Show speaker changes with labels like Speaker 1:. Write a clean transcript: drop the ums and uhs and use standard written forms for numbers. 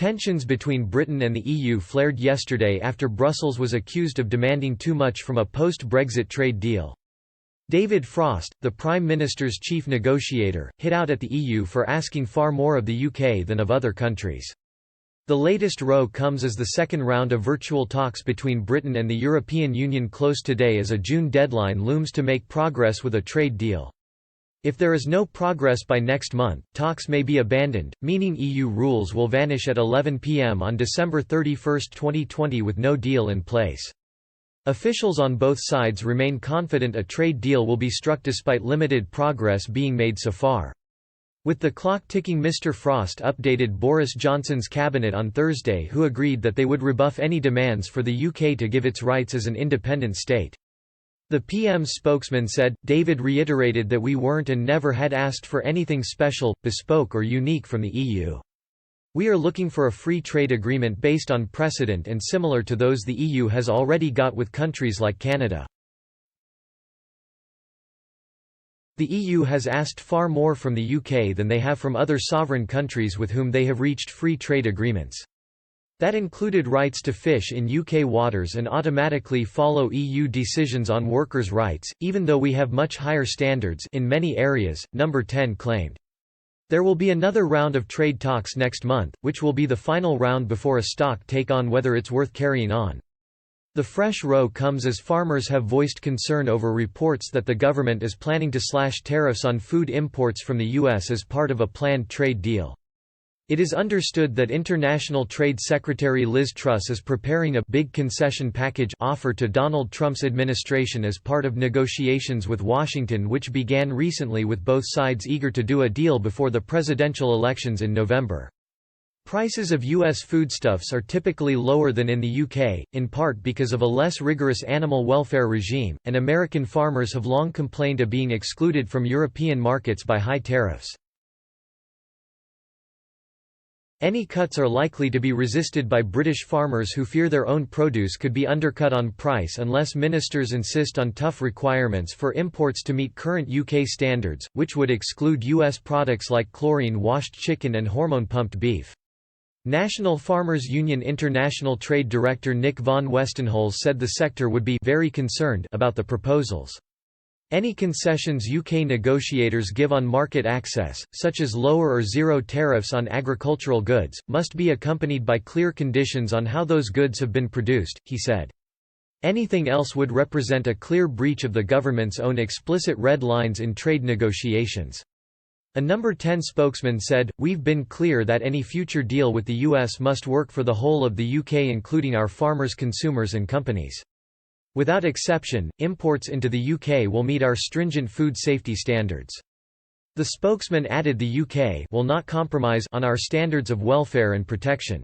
Speaker 1: Tensions between Britain and the EU flared yesterday after Brussels was accused of demanding too much from a post-Brexit trade deal. David Frost, the Prime Minister's chief negotiator, hit out at the EU for asking far more of the UK than of other countries. The latest row comes as the second round of virtual talks between Britain and the European Union close today as a June deadline looms to make progress with a trade deal. If there is no progress by next month, talks may be abandoned, meaning EU rules will vanish at 11 p.m. on December 31, 2020 with no deal in place. Officials on both sides remain confident a trade deal will be struck despite limited progress being made so far. With the clock ticking, Mr. Frost updated Boris Johnson's cabinet on Thursday, who agreed that they would rebuff any demands for the UK to give its rights as an independent state. The PM's spokesman said, "David reiterated that we weren't and never had asked for anything special, bespoke or unique from the EU. We are looking for a free trade agreement based on precedent and similar to those the EU has already got with countries like Canada." The EU has asked far more from the UK than they have from other sovereign countries with whom they have reached free trade agreements. That included rights to fish in UK waters and automatically follow EU decisions on workers' rights, even though we have much higher standards in many areas, Number 10 claimed. There will be another round of trade talks next month, which will be the final round before a stock take on whether it's worth carrying on. The fresh row comes as farmers have voiced concern over reports that the government is planning to slash tariffs on food imports from the US as part of a planned trade deal. It is understood that International Trade Secretary Liz Truss is preparing a big concession package offer to Donald Trump's administration as part of negotiations with Washington, which began recently with both sides eager to do a deal before the presidential elections in November. Prices of U.S. foodstuffs are typically lower than in the UK, in part because of a less rigorous animal welfare regime, and American farmers have long complained of being excluded from European markets by high tariffs. Any cuts are likely to be resisted by British farmers who fear their own produce could be undercut on price unless ministers insist on tough requirements for imports to meet current UK standards, which would exclude US products like chlorine-washed chicken and hormone-pumped beef. National Farmers Union International Trade Director Nick von Westenholz said the sector would be very concerned about the proposals. Any concessions UK negotiators give on market access, such as lower or zero tariffs on agricultural goods, must be accompanied by clear conditions on how those goods have been produced, he said. Anything else would represent a clear breach of the government's own explicit red lines in trade negotiations. A Number 10 spokesman said, "We've been clear that any future deal with the US must work for the whole of the UK, including our farmers, consumers and companies. Without exception, imports into the UK will meet our stringent food safety standards." The spokesman added the UK will not compromise on our standards of welfare and protection.